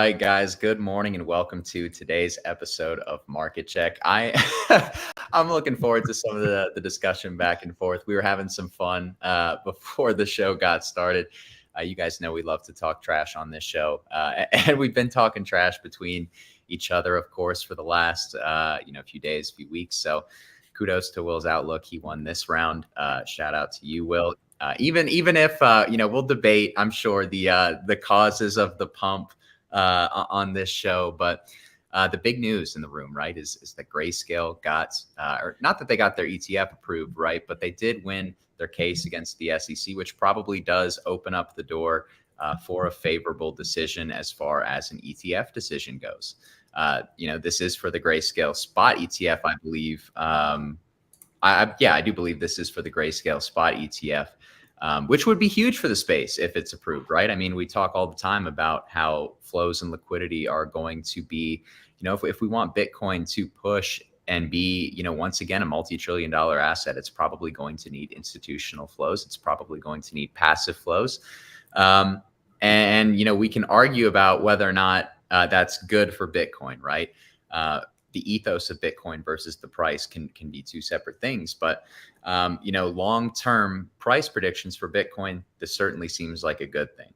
right, guys. Good morning and welcome to today's episode of Market Check. I'm looking forward to some of the discussion back and forth. We were having some fun before the show got started. You guys know we love to talk trash on this show, and we've been talking trash between each other, of course, for the last few days, few weeks. So kudos to Will's outlook. He won this round. Shout out to you, Will. Even if we'll debate, I'm sure the causes of the pump on this show, but the big news in the room, right, is that Grayscale got, or not that they got their ETF approved, right, but they did win their case against the SEC, which probably does open up the door for a favorable decision as far as an ETF decision goes. This is for the Grayscale Spot ETF, I believe. I do believe this is for the Grayscale Spot ETF. Which would be huge for the space if it's approved, right? I mean, we talk all the time about how flows and liquidity are going to be, if we want Bitcoin to push and be, once again, a multi-trillion-dollar asset, it's probably going to need institutional flows. It's probably going to need passive flows. We can argue about whether or not that's good for Bitcoin, right? The ethos of Bitcoin versus the price can be two separate things. But, long-term price predictions for Bitcoin, this certainly seems like a good thing.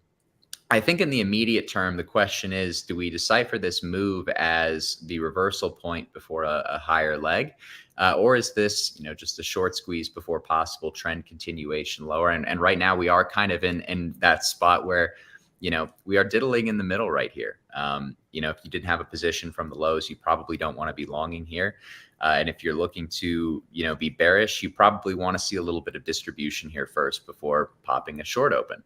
I think in the immediate term, the question is, do we decipher this move as the reversal point before a higher leg? Or is this, just a short squeeze before possible trend continuation lower? And right now we are kind of in that spot where, we are diddling in the middle right here. If you didn't have a position from the lows, you probably don't want to be longing here. And if you're looking to, be bearish, you probably want to see a little bit of distribution here first before popping a short open.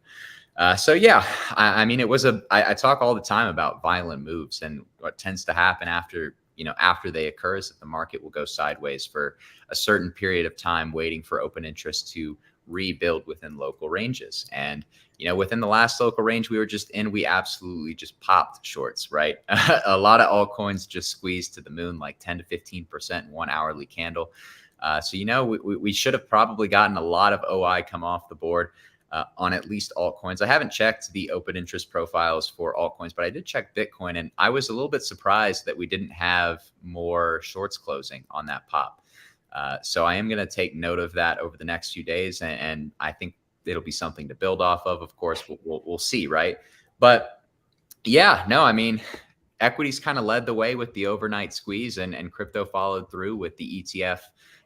I talk all the time about violent moves, and what tends to happen after they occur is that the market will go sideways for a certain period of time, waiting for open interest to rebuild within local ranges. And within the last local range we were just in, we absolutely just popped shorts, right? A lot of altcoins just squeezed to the moon, like 10 to 15% in 1 hourly candle. We should have probably gotten a lot of OI come off the board on at least altcoins. I haven't checked the open interest profiles for altcoins, but I did check Bitcoin, and I was a little bit surprised that we didn't have more shorts closing on that pop. So I am going to take note of that over the next few days, and I think it'll be something to build off of. Of course, we'll see, right? But yeah, no, I mean, equities kind of led the way with the overnight squeeze, and crypto followed through with the ETF,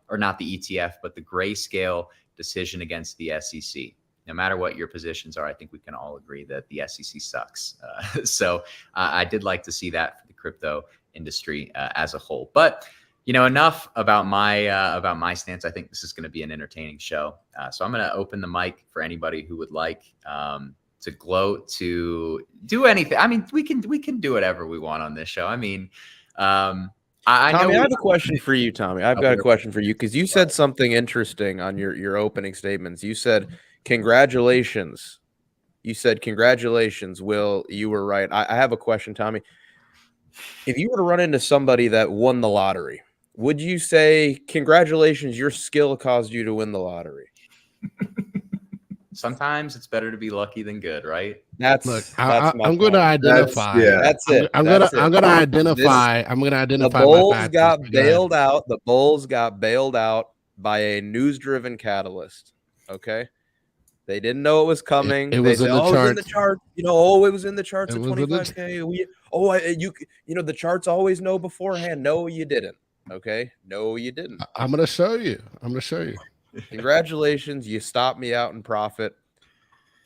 or not the ETF, but the Grayscale decision against the SEC. No matter what your positions are, I think we can all agree that the SEC sucks. So I did like to see that for the crypto industry as a whole. But enough about my stance. I think this is going to be an entertaining show. So I'm going to open the mic for anybody who would like to gloat, to do anything. I mean, we can do whatever we want on this show. I mean, Tommy, I have a question for you, Tommy. I've got a question for you, because you said something interesting on your opening statements. You said, congratulations. You said, congratulations, Will. You were right. I have a question, Tommy. If you were to run into somebody that won the lottery, would you say, congratulations, your skill caused you to win the lottery? Sometimes it's better to be lucky than good, right? I'm going to identify. That's it. I'm going to identify. The Bulls got bailed out. The Bulls got bailed out by a news-driven catalyst. Okay. They didn't know it was coming. It was in the chart. It was in the chart. It was in the charts at 25K. The charts always know beforehand. No, you didn't. Okay. No, you didn't. I'm going to show you. Congratulations. You stopped me out in profit.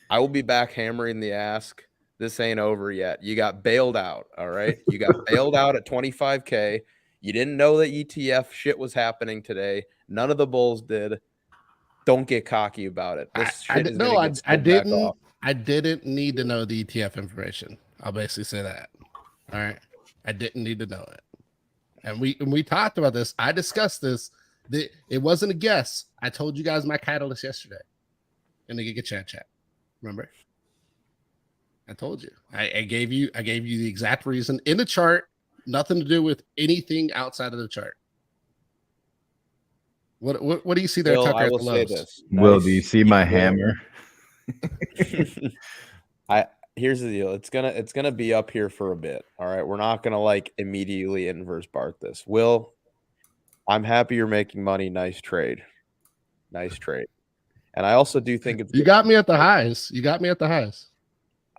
I will be back hammering the ask. This ain't over yet. You got bailed out. All right. You got bailed out at 25K. You didn't know that ETF shit was happening today. None of the Bulls did. Don't get cocky about it. I didn't need to know the ETF information. I'll basically say that. All right. I didn't need to know it. And we talked about this. I discussed this. It wasn't a guess. I told you guys my catalyst yesterday in the Giga Chat. Remember? I told you. I gave you the exact reason in the chart. Nothing to do with anything outside of the chart. What do you see there, Will, Tucker? I will say this. Will, do you see my hammer? here's the deal. It's gonna be up here for a bit. All right. We're not gonna like immediately inverse bark this. Will, I'm happy you're making money. Nice trade. Nice trade. And I also do think it's You got me at the highs. You got me at the highs.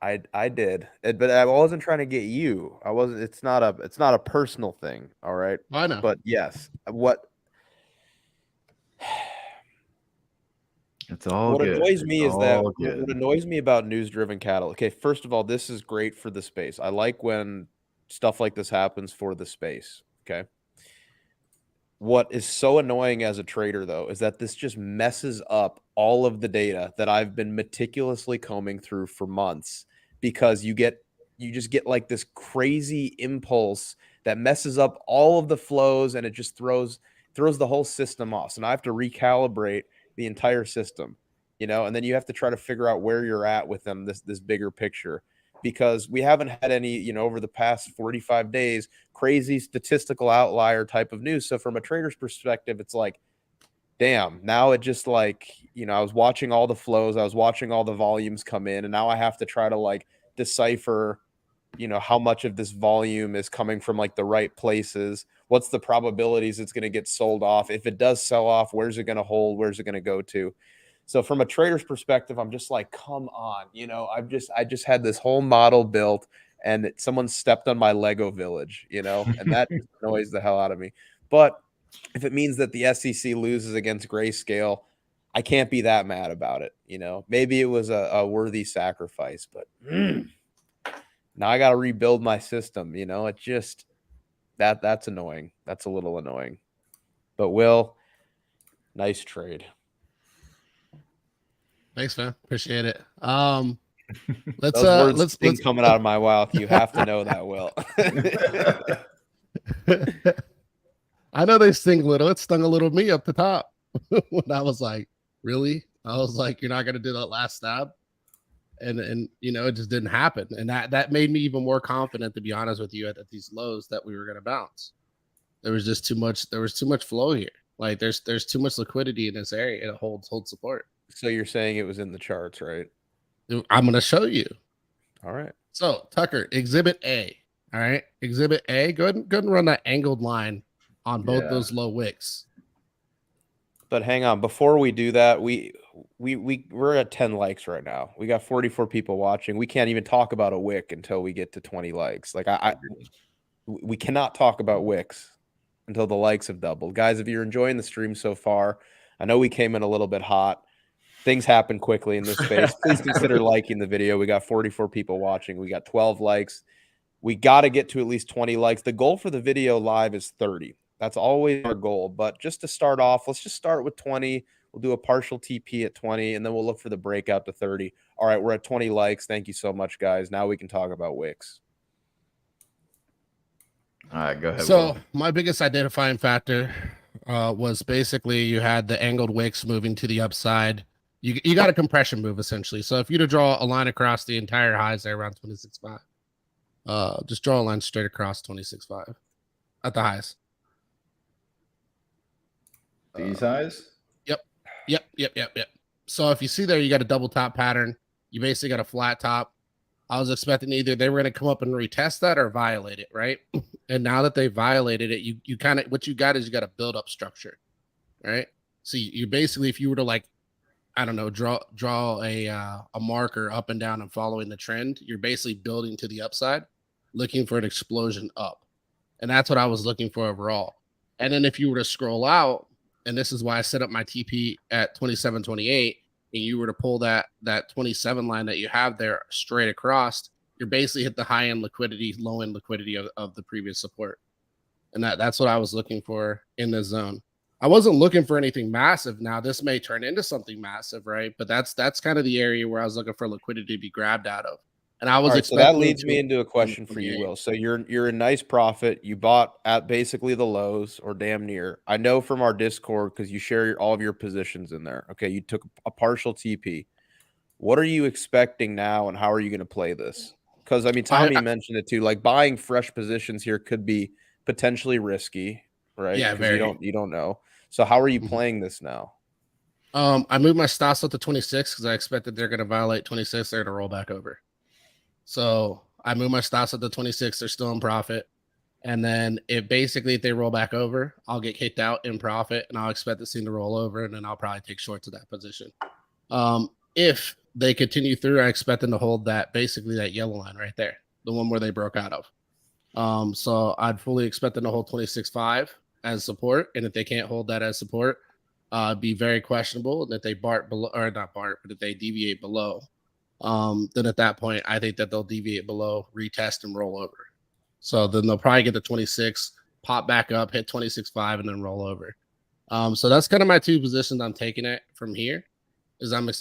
I did. But I wasn't trying to get you. I wasn't it's not a personal thing. All right. I know. But yes, what It's all what good. annoys me is that all what good. annoys me about news-driven cattle. Okay, first of all, this is great for the space. I like when stuff like this happens for the space. Okay. What is so annoying as a trader, though, is that this just messes up all of the data that I've been meticulously combing through for months, because you just get like this crazy impulse that messes up all of the flows, and it just throws the whole system off. So now I have to recalibrate the entire system, and then you have to try to figure out where you're at within this bigger picture, because we haven't had any, over the past 45 days, crazy statistical outlier type of news. So from a trader's perspective, it's like, damn, now it just like, I was watching all the flows, I was watching all the volumes come in, and now I have to try to like decipher, how much of this volume is coming from like the right places. What's the probabilities it's going to get sold off? If it does sell off, where's it going to hold? Where's it going to go to? So from a trader's perspective, I'm just like, come on, I just had this whole model built, and someone stepped on my Lego village, and that just annoys the hell out of me. But if it means that the SEC loses against Grayscale, I can't be that mad about it. Maybe it was a worthy sacrifice, but now I got to rebuild my system. It just that's annoying. That's a little annoying. But Will, nice trade. Thanks, man. Appreciate it. Let's coming out of my mouth. You have to know that, Will. I know they sting little. It stung a little me up the top when I was like, really? I was like, you're not gonna do that last stab, and it just didn't happen, and that made me even more confident, to be honest with you, at these lows that we were gonna bounce. There was just too much. There was too much flow here. Like there's too much liquidity in this area. It holds support. So you're saying it was in the charts, right? I'm going to show you. All right. So Tucker, Exhibit A. All right, Exhibit A. Go ahead and run that angled line on both those low wicks. But hang on, before we do that, we're at 10 likes right now. We got 44 people watching. We can't even talk about a wick until we get to 20 likes. Like we cannot talk about wicks until the likes have doubled. Guys, if you're enjoying the stream so far, I know we came in a little bit hot. Things happen quickly in this space. Please consider liking the video. We got 44 people watching. We got 12 likes. We got to get to at least 20 likes. The goal for the video live is 30. That's always our goal. But just to start off, let's just start with 20. We'll do a partial TP at 20, and then we'll look for the breakout to 30. All right, we're at 20 likes. Thank you so much, guys. Now we can talk about wicks. All right, go ahead. So my biggest identifying factor was basically you had the angled wicks moving to the upside. You got a compression move, essentially. So if you to draw a line across the entire highs there around 26.5, just draw a line straight across 26.5 at the highs. These highs? Yep. So if you see there, you got a double top pattern. You basically got a flat top. I was expecting either they were going to come up and retest that or violate it, right? And now that they violated it, you kind of, what you got is you got a build up structure, right? So you basically, if you were to like, I don't know, draw a marker up and down and following the trend, you're basically building to the upside, looking for an explosion up. And that's what I was looking for overall. And then if you were to scroll out, and this is why I set up my TP at 27.28, and you were to pull that 27 line that you have there straight across, you're basically hit the high end liquidity, low end liquidity of the previous support. And that's what I was looking for in this zone. I wasn't looking for anything massive. Now this may turn into something massive, right? But that's kind of the area where I was looking for liquidity to be grabbed out of. And I was expecting. So that leads me into a question for you, Will. So you're a nice profit. You bought at basically the lows or damn near. I know from our Discord because you share all of your positions in there. Okay, you took a partial TP. What are you expecting now, and how are you going to play this? Because I mean, Tommy mentioned it too. Like buying fresh positions here could be potentially risky, right? Yeah, very. You don't know. So how are you playing this now? I moved my stops up to 26 because I expected they're going to violate 26. They're going to roll back over. So I move my stops at the 26. They're still in profit. And then if they roll back over, I'll get kicked out in profit and I'll expect this thing to roll over. And then I'll probably take shorts of that position. If they continue through, I expect them to hold that yellow line right there, the one where they broke out of. So I'd fully expect them to hold 26.5 as support. And if they can't hold that as support, be very questionable that they if they deviate below. Then at that point, I think that they'll deviate below, retest, and roll over. So then they'll probably get the 26, pop back up, hit 26.5, and then roll over. So that's kind of my two positions I'm taking it from here.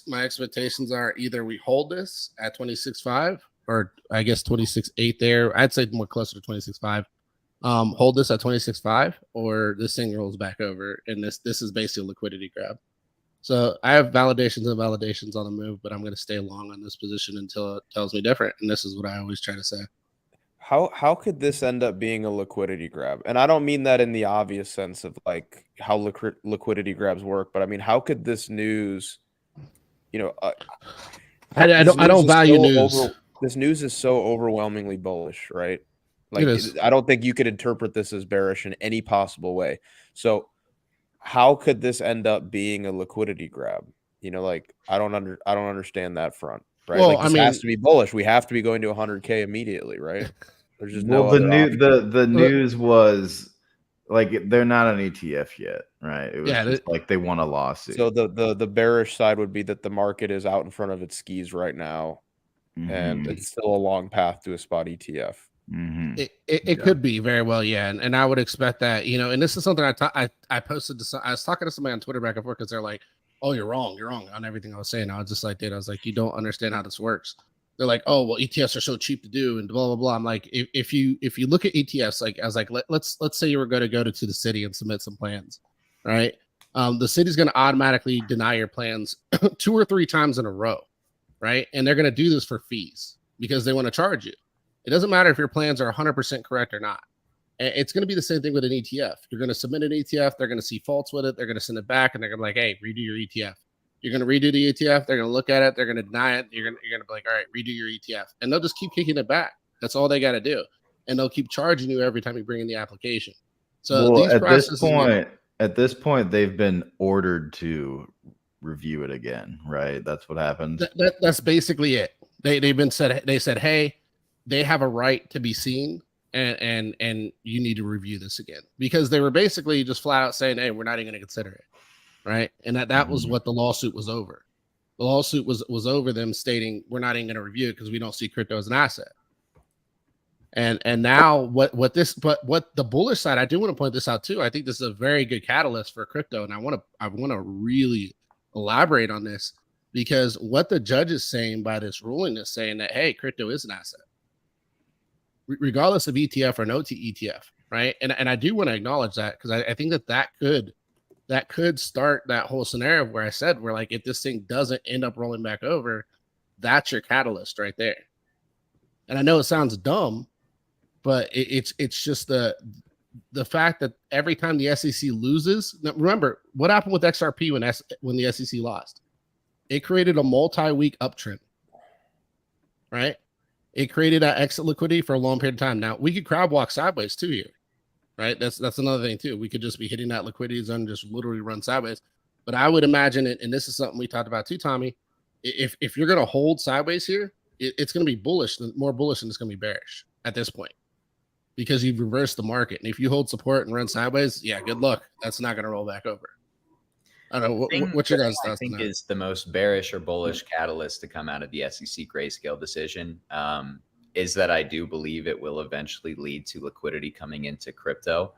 My expectations are either we hold this at 26.5 or I guess 26.8 there. I'd say more closer to 26.5. Hold this at 26.5 or this thing rolls back over. And this is basically a liquidity grab. So I have validations on the move, but I'm going to stay long on this position until it tells me different. And this is what I always try to say. How could this end up being a liquidity grab? And I don't mean that in the obvious sense of like how liquidity grabs work, but I mean, how could this news, I don't value news. This news is so overwhelmingly bullish, right? Like I don't think you could interpret this as bearish in any possible way. So how could this end up being a liquidity grab? Like I don't understand that front, right? Well, like this has to be bullish. We have to be going to 100K immediately, right? There's just the news was like they're not an ETF yet, right? It was just like they won a lawsuit. So the bearish side would be that the market is out in front of its skis right now, and it's still a long path to a spot ETF. It could be very well, yeah, and I would expect that, and this is something I posted to. I was talking to somebody on Twitter back and forth because they're like, "Oh, you're wrong on everything I was saying." I was just like, "Dude," I was like, "You don't understand how this works." They're like, "Oh, well, ETFs are so cheap to do," and blah blah blah. I'm like, if you look at ETFs, like I was like, let's say you were going to go to the city and submit some plans, right? The city's going to automatically deny your plans 2 or 3 times in a row, right? And they're going to do this for fees because they want to charge you. It doesn't matter if your plans are 100% correct or not. It's going to be the same thing with an ETF. You're going to submit an ETF. They're going to see faults with it. They're going to send it back, and they're going to be like, "Hey, redo your ETF." You're going to redo the ETF. They're going to look at it. They're going to deny it. You're going to be like, "All right, redo your ETF," and they'll just keep kicking it back. That's all they got to do, and they'll keep charging you every time you bring in the application. So at this point, they've been ordered to review it again, right? That's what happened. That's basically it. They said, "Hey, they have a right to be seen, and you need to review this again," because they were basically just flat out saying, "Hey, we're not even going to consider it," right? And that was what the lawsuit was over. The lawsuit was over them stating we're not even going to review it because we don't see crypto as an asset. And now what the bullish side, I do want to point this out too. I think this is a very good catalyst for crypto, and I want to really elaborate on this because what the judge is saying by this ruling is saying that, hey, crypto is an asset, regardless of ETF or no ETF, right? And I do want to acknowledge that because I think that could start that whole scenario where I said where like if this thing doesn't end up rolling back over, that's your catalyst right there. And I know it sounds dumb, but it's just the fact that every time the SEC loses, now remember what happened with XRP when the SEC lost? It created a multi-week uptrend, right? It created that exit liquidity for a long period of time. Now we could crab walk sideways too here, right? That's another thing too. We could just be hitting that liquidity zone and just literally run sideways. But I would imagine it, and this is something we talked about too, Tommy. If you're going to hold sideways here, it's going to be more bullish than it's going to be bearish at this point because you've reversed the market. And if you hold support and run sideways, yeah, good luck. That's not going to roll back over. I don't know. What's your guys' thoughts? I think is the most bearish or bullish catalyst to come out of the SEC grayscale decision is that I do believe it will eventually lead to liquidity coming into crypto.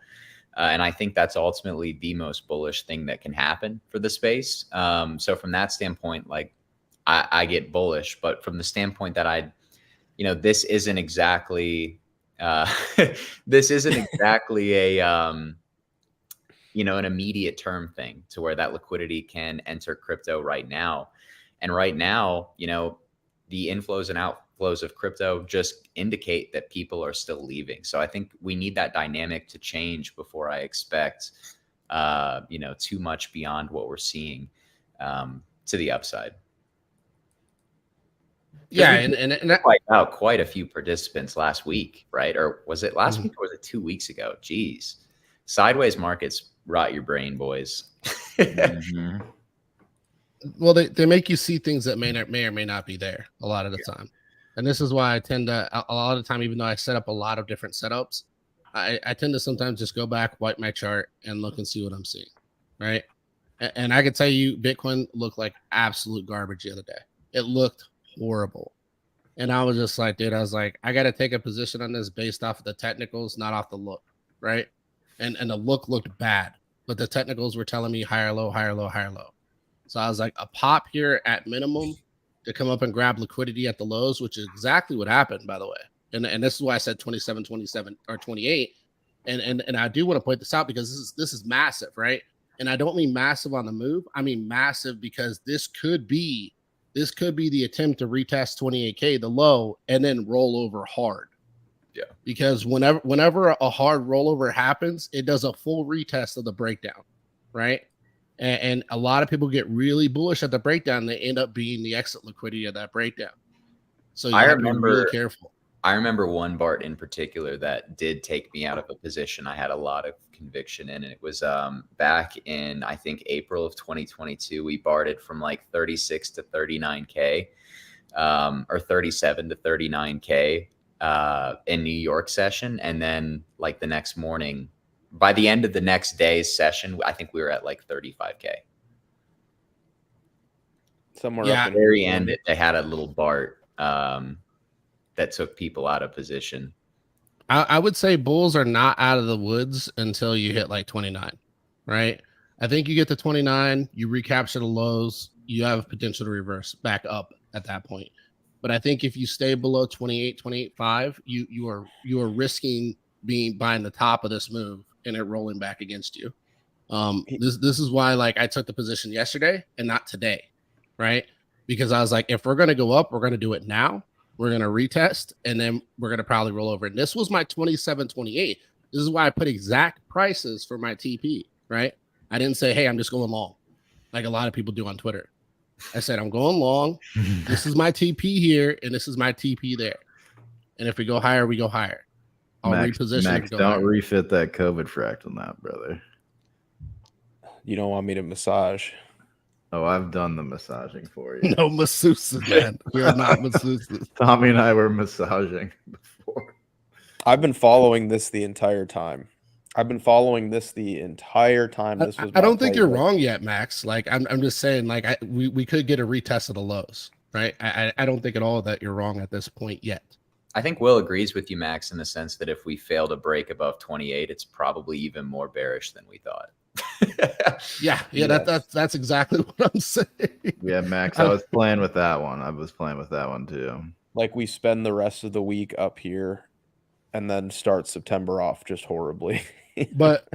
And I think that's ultimately the most bullish thing that can happen for the space. So from that standpoint, like I get bullish, but from the standpoint that this isn't exactly a an immediate term thing to where that liquidity can enter crypto right now. And right now, the inflows and outflows of crypto just indicate that people are still leaving. So I think we need that dynamic to change before I expect, too much beyond what we're seeing to the upside. Yeah, and that, wiped out quite a few participants last week, right? Or was it last week or was it 2 weeks ago? Jeez. Sideways markets rot your brain, boys. Well, they make you see things that may or may not be there a lot of the time. And this is why I tend to, a lot of the time, even though I set up a lot of different setups, I tend to sometimes just go back, wipe my chart, and look and see what I'm seeing, right? And I can tell you, Bitcoin looked like absolute garbage the other day. It looked horrible. And I was just like, dude, I was like, I got to take a position on this based off of the technicals, not off the look, right? And the look looked bad, but the technicals were telling me higher low, higher low, higher low. So I was like, a pop here at minimum to come up and grab liquidity at the lows, which is exactly what happened, by the way. And this is why I said 27, 27 or 28. And I do want to point this out because this is massive, right? And I don't mean massive on the move. I mean massive because this could be the attempt to retest 28K, the low, and then roll over hard. Yeah. Because whenever a hard rollover happens, it does a full retest of the breakdown, right? And a lot of people get really bullish at the breakdown. They end up being the exit liquidity of that breakdown. So you have to be really careful. I remember one BART in particular that did take me out of a position I had a lot of conviction in. And it was back in, I think, April of 2022. We BARTed from like 36 to 39K or 37 to 39K in New York session. And then like the next morning, by the end of the next day's session, I think we were at like 35K. Somewhere at the very end, they had a little BART that took people out of position. I would say bulls are not out of the woods until you hit like 29, right? I think you get to 29, you recapture the lows, you have potential to reverse back up at that point. But I think if you stay below 28, 28.5, you are risking buying the top of this move and it rolling back against you. This is why like I took the position yesterday and not today, right? Because I was like, if we're gonna go up, we're gonna do it now. We're gonna retest, and then we're gonna probably roll over. And this was my 27, 28. This is why I put exact prices for my TP, right? I didn't say, hey, I'm just going long, like a lot of people do on Twitter. I said, I'm going long. This is my TP here, and this is my TP there. And if we go higher, we go higher. I'll reposition. Max, don't refit that COVID fract on that, brother. You don't want me to massage? Oh, I've done the massaging for you. No masseuses, man. We are not masseuses. Tommy and I were massaging before. I've been following this the entire time. This was I don't think you're wrong yet, Max. Like I'm just saying, like we could get a retest of the lows, right? I don't think at all that you're wrong at this point yet. I think Will agrees with you, Max, in the sense that if we fail to break above 28, it's probably even more bearish than we thought. Yeah, yes. That's exactly what I'm saying. Yeah, Max, I was playing with that one. I was playing with that one too. Like we spend the rest of the week up here and then start September off just horribly. but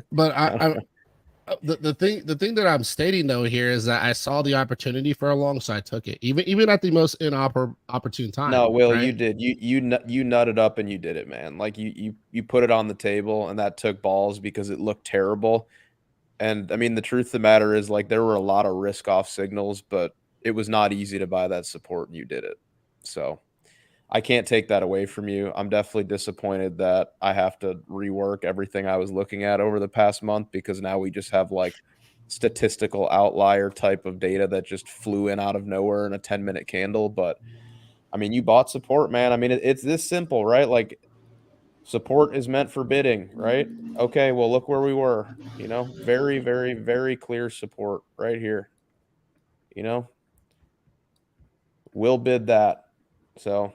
the thing that I'm stating though here is that I saw the opportunity for a long, so I took it, even at the most inopportune time. No, Will, right? you did. You nutted up and you did it, man. Like you put it on the table, and that took balls because it looked terrible. And I mean, the truth of the matter is, like, there were a lot of risk off signals, but it was not easy to buy that support, and you did it. So I can't take that away from you. I'm definitely disappointed that I have to rework everything I was looking at over the past month, because now we just have like statistical outlier type of data that just flew in out of nowhere in a 10-minute candle. But I mean, you bought support, man. I mean, it's this simple, right? Like, support is meant for bidding, right? Okay, well, look where we were, very, very, very clear support right here. We'll bid that. So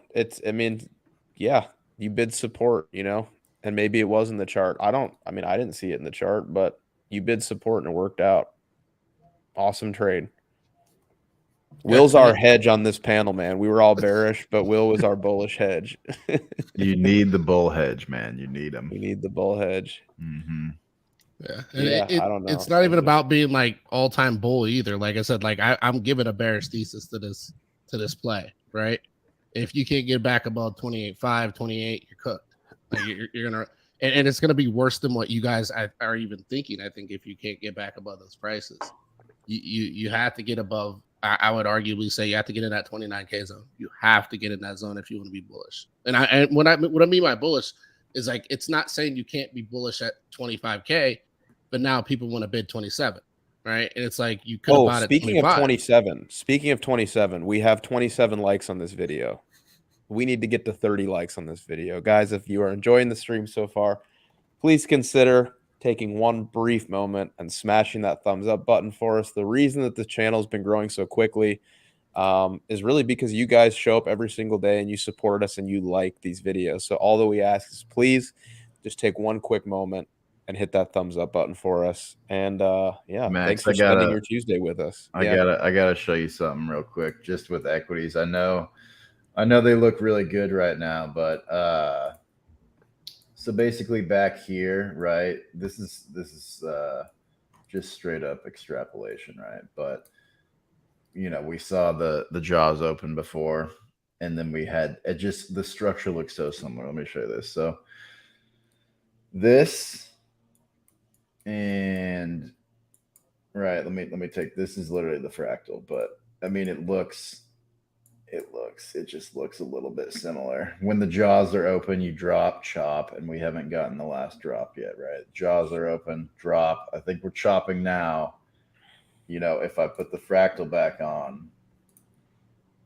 yeah, you bid support, and maybe it was in the chart. I didn't see it in the chart, but you bid support and it worked out. Awesome trade. Will's our hedge on this panel, man. We were all bearish, but Will was our bullish hedge. You need the bull hedge, man. You need him. You need the bull hedge. Mm-hmm. Yeah. I don't know. It's not even about being like all-time bull either. Like I said, like I'm giving a bearish thesis to this play, right? If you can't get back above 28.5, 28, you're cooked. Like you're gonna, and it's gonna be worse than what you guys are even thinking. I think if you can't get back above those prices, you have to get above I would arguably say you have to get in that 29K zone. You have to get in that zone if you want to be bullish. And what I mean by bullish is like, it's not saying you can't be bullish at 25K, but now people want to bid 27, right? And it's like you could have bought it. Speaking of 27, we have 27 likes on this video. We need to get to 30 likes on this video. Guys, if you are enjoying the stream so far, please consider taking one brief moment and smashing that thumbs up button for us. The reason that the channel has been growing so quickly is really because you guys show up every single day and you support us and you like these videos. So all that we ask is please just take one quick moment and hit that thumbs up button for us. And yeah, Max, thanks for spending your Tuesday with us. I gotta show you something real quick, just with equities. I know they look really good right now, but so basically back here, right? This is just straight up extrapolation, right? But you know, we saw the jaws open before, and then we had it. Just the structure looks so similar. Let me show you this. So this and right. Let me take this is literally the fractal, but I mean it just looks a little bit similar. When the jaws are open, you drop, chop, and we haven't gotten the last drop yet, right? Jaws are open, drop. I think we're chopping now. You know, if I put the fractal back on,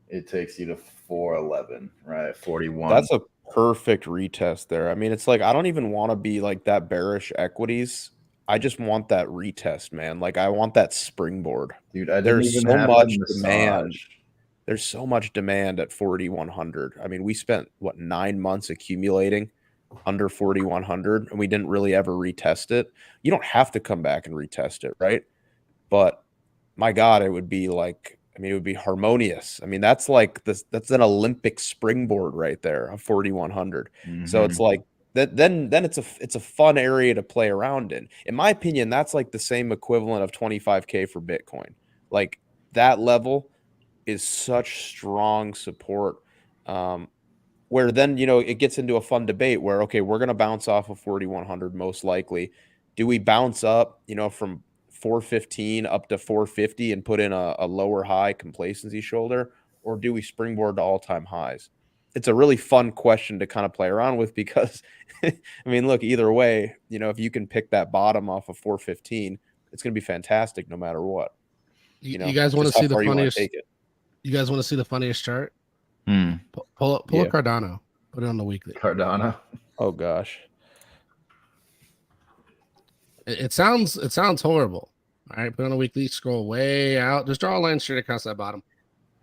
it takes you to 411, right? 41. That's a perfect retest there. I mean, it's like I don't even want to be like that bearish equities. I just want that retest, man. Like I want that springboard. Dude, there's so much demand. There's so much demand at 4,100. I mean, we spent what 9 months accumulating under 4,100, and we didn't really ever retest it. You don't have to come back and retest it, right? But my God, it would be like, I mean, it would be harmonious. I mean, that's like this. That's an Olympic springboard right there of 4,100. So it's like that. Then it's a fun area to play around in. In my opinion, that's like the same equivalent of 25K for Bitcoin. Like that level is such strong support, where then, you know, it gets into a fun debate where, okay, we're going to bounce off of 4,100 most likely. Do we bounce up, you know, from 415 up to 450 and put in a lower high complacency shoulder, or do we springboard to all-time highs? It's a really fun question to kind of play around with because, I mean, look, either way, you know, if you can pick that bottom off of 415, it's going to be fantastic no matter what. You know, you guys want to see the funniest? You guys want to see the funniest chart? Pull up Cardano. Put it on the weekly. Cardano. Oh gosh. It sounds horrible. All right, put it on the weekly. Scroll way out. Just draw a line straight across that bottom.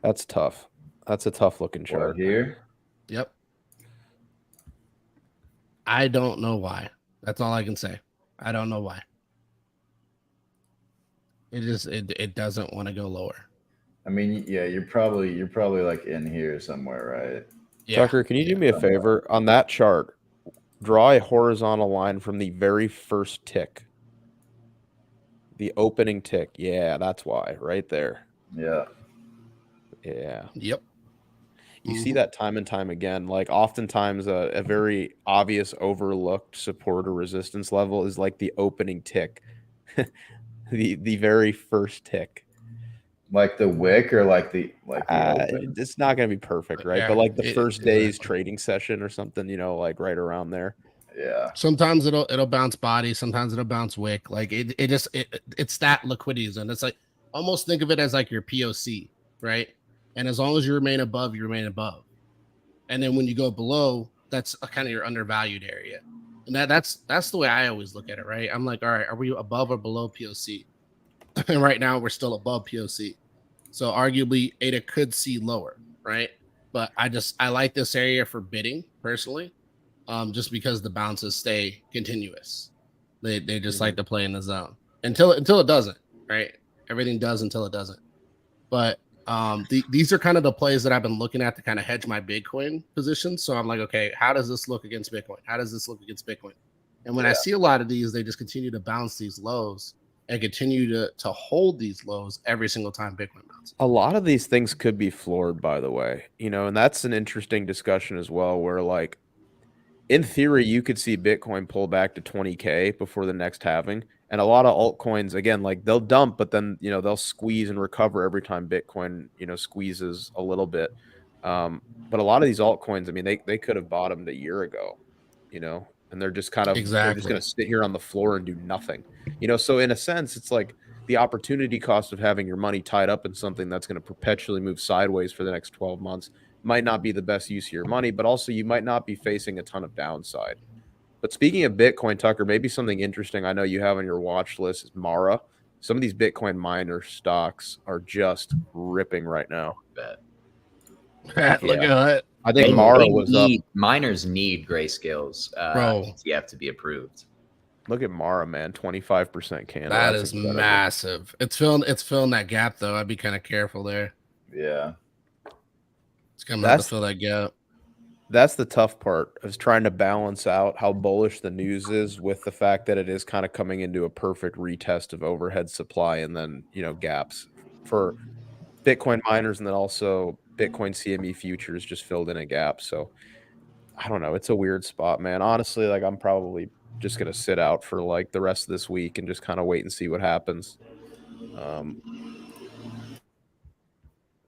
That's tough. That's a tough looking chart. Right here. Yep. I don't know why. That's all I can say. I don't know why. It doesn't want to go lower. I mean, yeah, you're probably like in here somewhere, right? Yeah. Tucker, can you do me a favor on that chart? Draw a horizontal line from the very first tick. The opening tick. Yeah, that's why. Right there. Yeah. Yeah. Yep. You see that time and time again. Like oftentimes a very obvious overlooked support or resistance level is like the opening tick. the very first tick. Like the wick or like the it's not going to be perfect, right? But like the first day's trading session or something, you know, like right around there. Yeah. Sometimes it'll bounce body, sometimes it'll bounce wick. Like it's that liquidity zone. It's like almost think of it as like your POC, right? And as long as you remain above, you remain above. And then when you go below, that's kind of your undervalued area. And that's the way I always look at it, right? I'm like, all right, are we above or below POC? And right now we're still above POC. So arguably ADA could see lower, right? But I like this area for bidding personally, just because the bounces stay continuous. They just like to play in the zone until it doesn't, right? Everything does until it doesn't. But these are kind of the plays that I've been looking at to kind of hedge my Bitcoin position. So I'm like, okay, how does this look against Bitcoin? How does this look against Bitcoin? And when I see a lot of these, they just continue to bounce these lows and continue to hold these lows every single time Bitcoin bounces. A lot of these things could be floored, by the way, you know, and that's an interesting discussion as well, where like in theory, you could see Bitcoin pull back to 20K before the next halving, And a lot of altcoins, again, like they'll dump, but then, they'll squeeze and recover every time Bitcoin, squeezes a little bit. But a lot of these altcoins, I mean, they could have bottomed a year ago, and they're just they're just going to sit here on the floor and do nothing, So in a sense, it's like the opportunity cost of having your money tied up in something that's going to perpetually move sideways for the next 12 months might not be the best use of your money, but also you might not be facing a ton of downside. But speaking of Bitcoin, Tucker, maybe something interesting I know you have on your watch list is Mara. Some of these Bitcoin miner stocks are just ripping right now. Look at that. I think Mara was up. Miners need Grayscale's ETF to be approved. Look at Mara, man, 25% candle. That is massive. It's filling that gap though. I'd be kind of careful there. Yeah, it's coming to fill that gap. That's the tough part, is trying to balance out how bullish the news is with the fact that it is kind of coming into a perfect retest of overhead supply and then, gaps for Bitcoin miners, and then also Bitcoin CME futures just filled in a gap. So I don't know. It's a weird spot, man. Honestly, like I'm probably just going to sit out for like the rest of this week and just kind of wait and see what happens.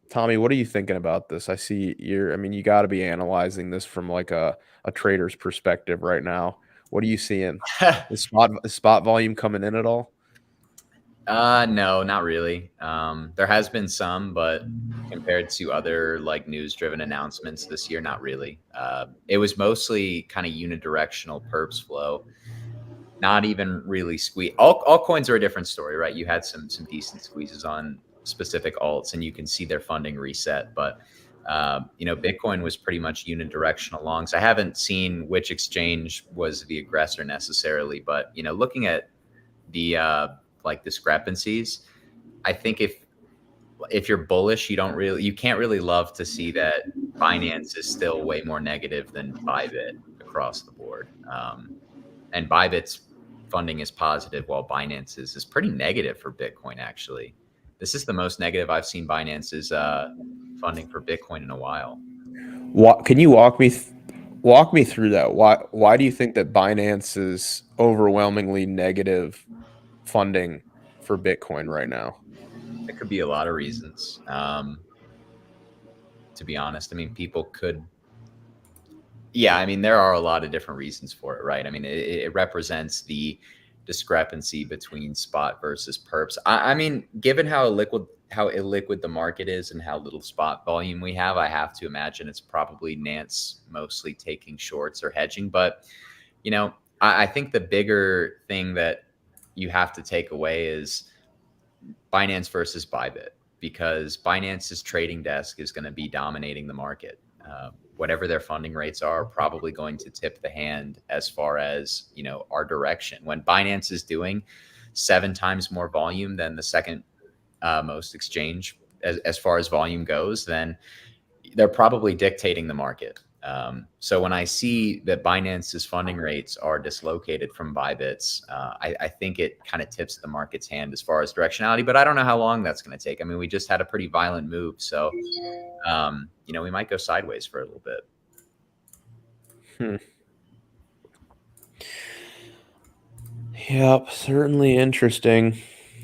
Tommy, what are you thinking about this? I see you got to be analyzing this from like a trader's perspective right now. What are you seeing? Is spot volume coming in at all? No, not really. There has been some, but compared to other like news-driven announcements this year, not really. It was mostly kind of unidirectional perps flow. Not even really squeeze. All coins are a different story, right? You had some decent squeezes on specific alts, and you can see their funding reset. But Bitcoin was pretty much unidirectional longs. I haven't seen which exchange was the aggressor necessarily, but looking at the like discrepancies, I think if you're bullish, you can't really love to see that Binance is still way more negative than Bybit across the board. And Bybit's funding is positive while Binance's is pretty negative for Bitcoin, actually. This is the most negative I've seen Binance's funding for Bitcoin in a while. Can you walk me through that? Why do you think that Binance is overwhelmingly negative funding for Bitcoin right now? It could be a lot of reasons. To be honest, I mean, people could. Yeah, I mean, there are a lot of different reasons for it, right? I mean, it represents the discrepancy between spot versus perps. I mean, given how illiquid the market is and how little spot volume we have, I have to imagine it's probably Nance mostly taking shorts or hedging. But, I think the bigger thing that you have to take away is Binance versus Bybit, because Binance's trading desk is going to be dominating the market. Whatever their funding rates are probably going to tip the hand as far as, our direction. When Binance is doing 7 times more volume than the second most exchange as far as volume goes, then they're probably dictating the market. So when I see that Binance's funding rates are dislocated from Bybit's, I think it kind of tips the market's hand as far as directionality, but I don't know how long that's going to take. I mean, we just had a pretty violent move. So, we might go sideways for a little bit. Yep, certainly interesting.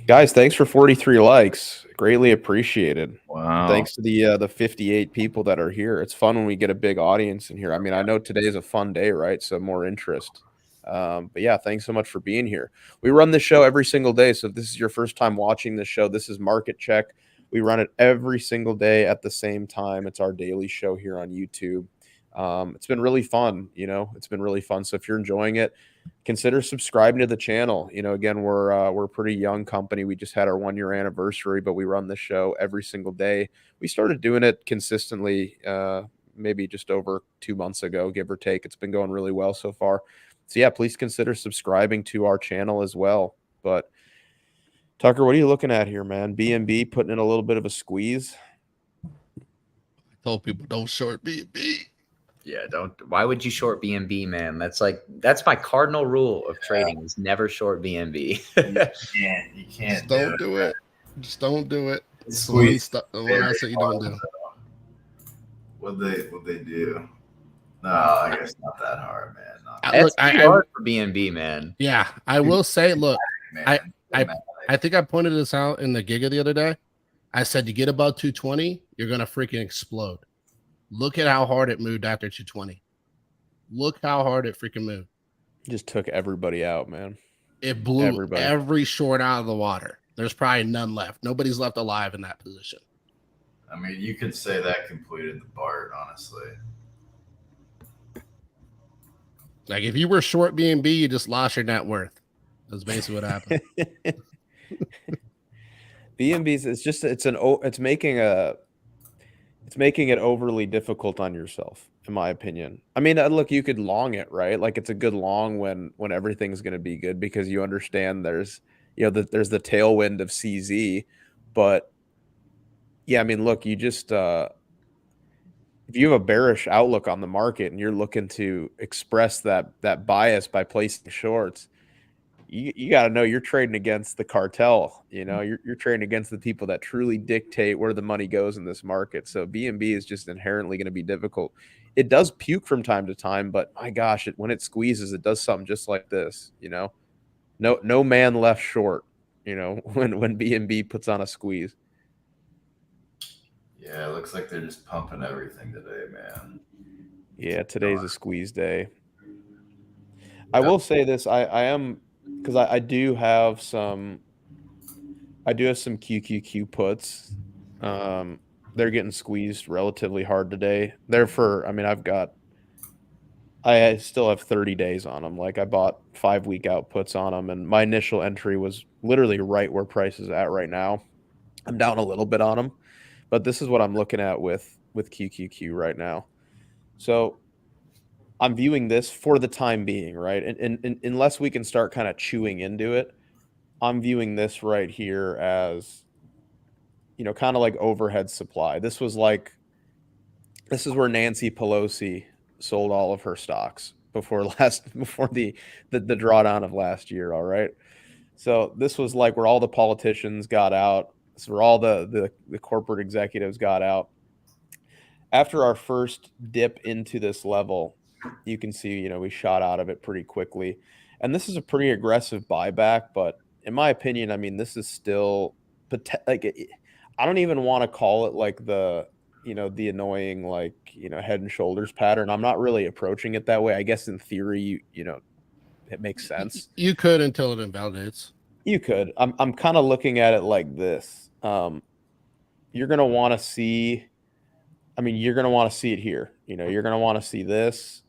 Guys, thanks for 43 likes. Greatly appreciated. Wow. Thanks to the 58 people that are here. It's fun when we get a big audience in here. I mean, I know today is a fun day, right? So more interest. But yeah, thanks so much for being here. We run this show every single day. So if this is your first time watching this show, this is Market Check. We run it every single day at the same time. It's our daily show here on YouTube. It's been really fun. It's been really fun. So if you're enjoying it, consider subscribing to the channel. Again, we're a pretty young company. We just had our 1-year anniversary, but we run the show every single day. We started doing it consistently, maybe just over 2 months ago, give or take. It's been going really well so far. So yeah, please consider subscribing to our channel as well. But Tucker, what are you looking at here, man? BNB putting in a little bit of a squeeze. I told people don't short BNB. Yeah, don't. Why would you short BNB, man? That's my cardinal rule of trading is never short BNB. You can't. Just don't do it. Just don't do it. It's the one I say you don't do. What they do? No, I guess not that hard, man. It's hard for BNB, man. Yeah, I will say, look, man. I think I pointed this out in the Giga the other day. I said you get above 220, you're gonna freaking explode. Look at how hard it moved after 220. Look how hard it freaking moved. Just took everybody out, man. It blew every short out of the water. There's probably none left. Nobody's left alive in that position. I mean, you could say that completed the BART, honestly. Like if you were short BNB, you just lost your net worth. That's basically what happened. BNBs, it's making it overly difficult on yourself, in my opinion. I mean, look, you could long it, right? Like it's a good long when everything's going to be good because you understand there's the tailwind of CZ, but yeah, I mean, look, you just if you have a bearish outlook on the market and you're looking to express that bias by placing shorts, you got to know you're trading against the cartel. You're trading against the people that truly dictate where the money goes in this market. So BNB is just inherently going to be difficult. It does puke from time to time, but my gosh, when it squeezes, it does something just like this. No man left short. When BNB puts on a squeeze. Yeah, it looks like they're just pumping everything today, man. Yeah, today's a squeeze day. I will say this: I am. Because I do have some QQQ puts. They're getting squeezed relatively hard today. I still have 30 days on them. Like I bought 5-week outputs on them, and my initial entry was literally right where price is at right now. I'm down a little bit on them, but this is what I'm looking at with QQQ right now. So I'm viewing this for the time being, right? And unless we can start kind of chewing into it, I'm viewing this right here as, kind of like overhead supply. This is where Nancy Pelosi sold all of her stocks before the drawdown of last year. All right. So this was like where all the politicians got out. This is where all the corporate executives got out. After our first dip into this level, you can see, we shot out of it pretty quickly. And this is a pretty aggressive buyback, but in my opinion, I mean, this is still like, I don't even want to call it like the annoying, like, head and shoulders pattern. I'm not really approaching it that way. I guess in theory, it makes sense. You could until it invalidates. You could. I'm kind of looking at it like this. You're going to want to see, you're going to want to see it here. You're going to want to see this,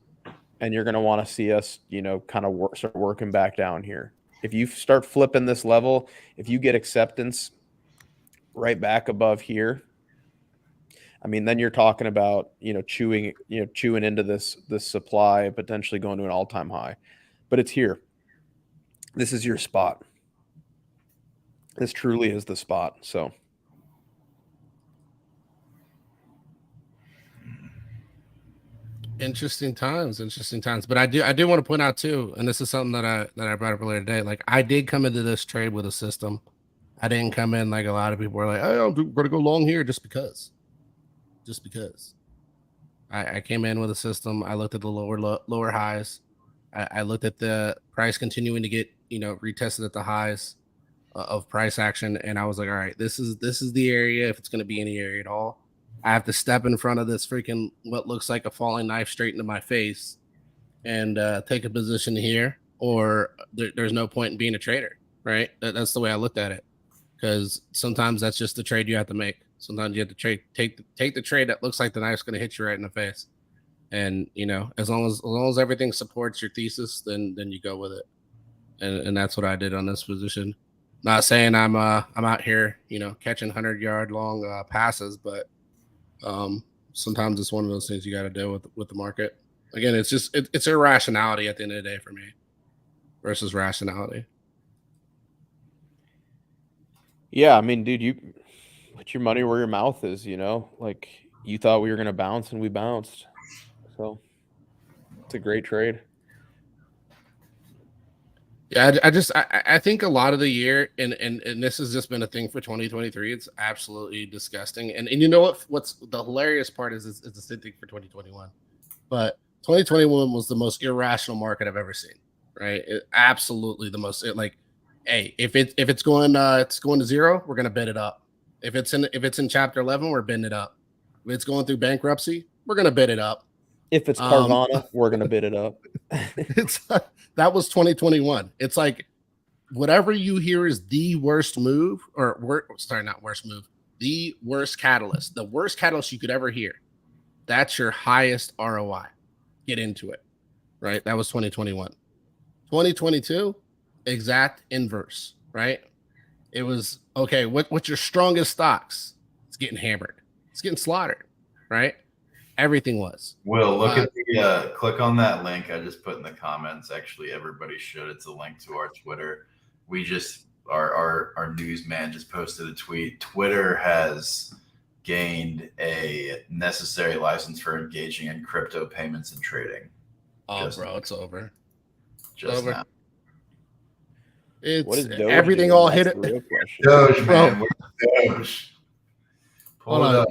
and you're going to want to see us, kind of start working back down here. If you start flipping this level, if you get acceptance right back above here, then you're talking about, chewing into this supply, potentially going to an all-time high. But it's here. This is your spot. This truly is the spot. So interesting times. But I do want to point out too, and this is something that I brought up earlier today. Like I did come into this trade with a system. I didn't come in like a lot of people were like, "Oh, I'm going to go long here just because." I came in with a system. I looked at the lower highs. I looked at the price continuing to get retested at the highs of price action, and I was like, all right, this is the area. If it's going to be any area at all, I have to step in front of this freaking what looks like a falling knife straight into my face and take a position here, or there's no point in being a trader, right? That's the way I looked at it, because sometimes that's just the trade you have to make. Sometimes you have to take the trade that looks like the knife's going to hit you right in the face, and as long as everything supports your thesis, then you go with it, and that's what I did on this position. Not saying I'm out here catching 100-yard long passes, but sometimes it's one of those things you got to deal with the market. Again, it's irrationality at the end of the day for me versus rationality. Yeah, dude, you put your money where your mouth is, like you thought we were going to bounce and we bounced. So it's a great trade. Yeah, I think a lot of the year, and this has just been a thing for 2023. It's absolutely disgusting. And you know what's the hilarious part is the same thing for 2021. But 2021 was the most irrational market I've ever seen. Right? Absolutely the most. Hey, if it's going to zero, we're gonna bid it up. If it's in Chapter 11, we're bidding it up. If it's going through bankruptcy, we're gonna bid it up. If it's Carvana, we're gonna bid it up. That was 2021. It's like whatever you hear is the worst move, not worst move, the worst catalyst you could ever hear. That's your highest ROI. Get into it, right? That was 2021. 2022, exact inverse, right? It was okay. What's your strongest stocks? It's getting hammered. It's getting slaughtered, right? Everything was. Will, look at the click on that link I just put in the comments. Actually, everybody should. It's a link to our Twitter. We just our newsman just posted a tweet. Twitter has gained a necessary license for engaging in crypto payments and trading. It's over. Just over. Now. It's everything all hit it. Doge, man. Doge. Pull it up.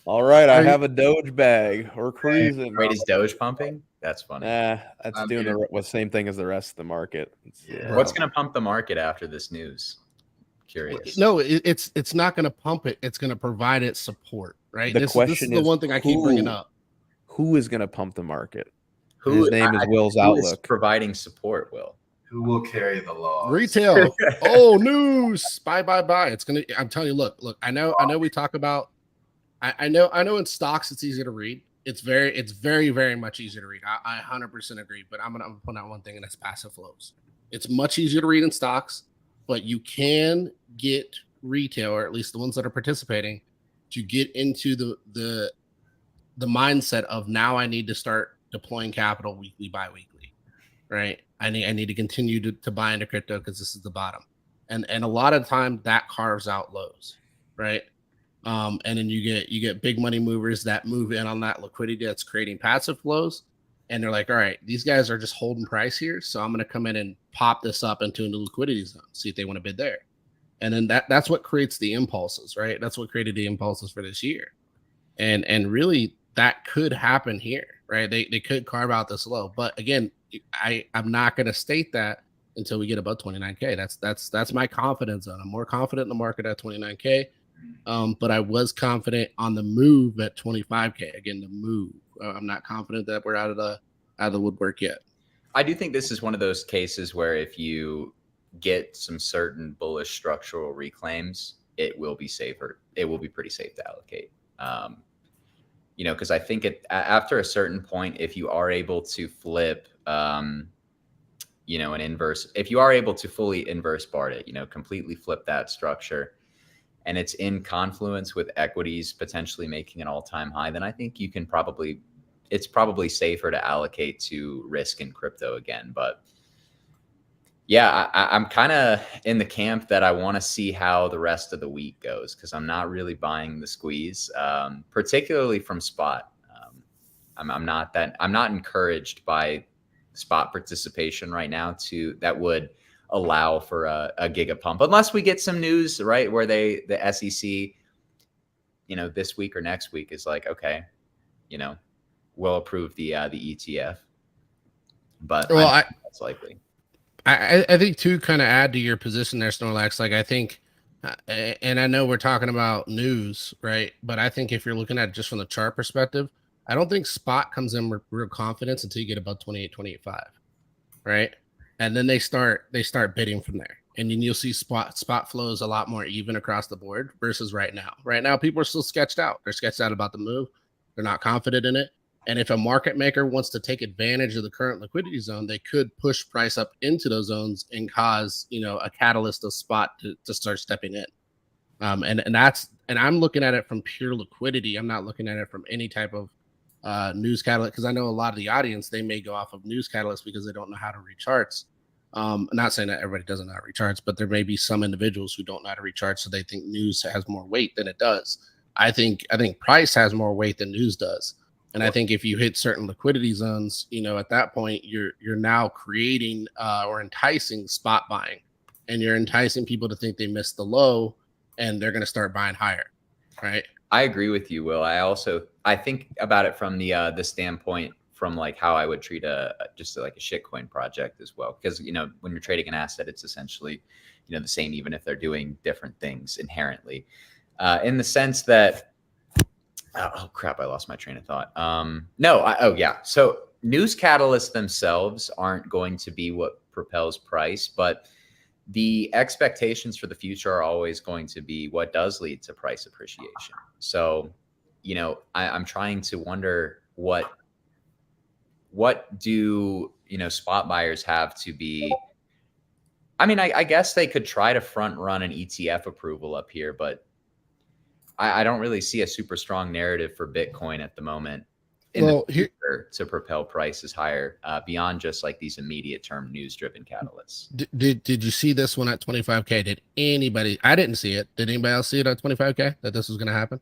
All right, I have a Doge bag. We're cruising. Wait, is Doge pumping? That's funny. That's doing the same thing as the rest of the market. What's going to pump the market after this news? Curious. No, it's not going to pump it. It's going to provide it support, right? The question this is the one thing I keep bringing up. Who is going to pump the market? His name is Will's Outlook. Providing support, Will. Who will carry the law? Retail. News. Buy. It's gonna. I'm telling you. Look. I know. We talk about. I know. In stocks, it's easy to read. It's very, very much easier to read. I 100% agree. But I'm gonna point out one thing, and that's passive flows. It's much easier to read in stocks, but you can get retail, or at least the ones that are participating, to get into the mindset of now I need to start deploying capital weekly, bi-weekly, right? I need to continue to buy into crypto because this is the bottom, and a lot of time that carves out lows, right? And then you get big money movers that move in on that liquidity that's creating passive flows, and they're like, all right, these guys are just holding price here, so I'm going to come in and pop this up into a liquidity zone, see if they want to bid there, and then that's what creates the impulses, right? That's what created the impulses for this year, and really that could happen here, right? They could carve out this low, but again, I'm not going to state that until we get above 29K. That's my confidence zone. I'm more confident in the market at 29K, but I was confident on the move at 25K. Again, the move. I'm not confident that we're out of the woodwork yet. I do think this is one of those cases where if you get some certain bullish structural reclaims, it will be safer. It will be pretty safe to allocate. Because I think after a certain point, if you are able to flip, an inverse, if you are able to fully inverse BART it, completely flip that structure, and it's in confluence with equities potentially making an all-time high, then I think it's probably safer to allocate to risk in crypto again. But yeah, I'm kind of in the camp that I want to see how the rest of the week goes, because I'm not really buying the squeeze, particularly from spot. I'm not encouraged by spot participation right now that would allow for a giga pump, unless we get some news, right, where the SEC, this week or next week is like, okay, we'll approve the ETF. But that's likely. I think to kind of add to your position there, Snorlax, like I think, and I know we're talking about news, right? But I think if you're looking at it just from the chart perspective, I don't think spot comes in with real confidence until you get about 28, 28.5, right? And then they start bidding from there. And then you'll see spot flows a lot more even across the board versus right now. Right now, people are still sketched out. They're sketched out about the move. They're not confident in it. And if a market maker wants to take advantage of the current liquidity zone, they could push price up into those zones and cause, a catalyst of spot to start stepping in. And I'm looking at it from pure liquidity. I'm not looking at it from any type of news catalyst, because I know a lot of the audience, they may go off of news catalysts because they don't know how to read charts. I'm not saying that everybody doesn't know how to read charts, but there may be some individuals who don't know how to read charts, so they think news has more weight than it does. I think price has more weight than news does. And I think if you hit certain liquidity zones, at that point, you're now creating or enticing spot buying, and you're enticing people to think they missed the low, and they're going to start buying higher, right? I agree with you, Will. I think about it from the standpoint from like how I would treat just like a shitcoin project as well. Because, you know, when you're trading an asset, it's essentially, you know, the same, even if they're doing different things inherently, in the sense that, oh crap, I lost my train of thought. Oh yeah. So news catalysts themselves aren't going to be what propels price, but the expectations for the future are always going to be what does lead to price appreciation. So, you know, I'm trying to wonder what do, you know, spot buyers have to be. I mean, I guess they could try to front run an ETF approval up here, but I don't really see a super strong narrative for Bitcoin at the moment to propel prices higher beyond just like these immediate term news driven catalysts. Did you see this one at 25K? Did anybody? I didn't see it. Did anybody else see it at 25K that this was going to happen?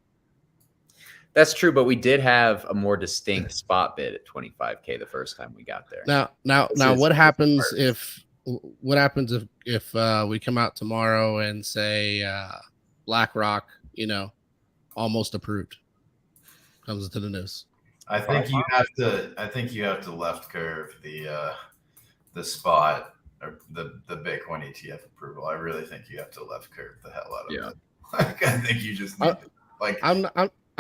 That's true, but we did have a more distinct spot bid at 25K the first time we got there. Now, what happens if we come out tomorrow and say BlackRock, you know, almost approved, comes into the news? I think you have to left curve the spot or the Bitcoin ETF approval. I really think you have to left curve the hell out of it. Like, I think you just need to, like, I'm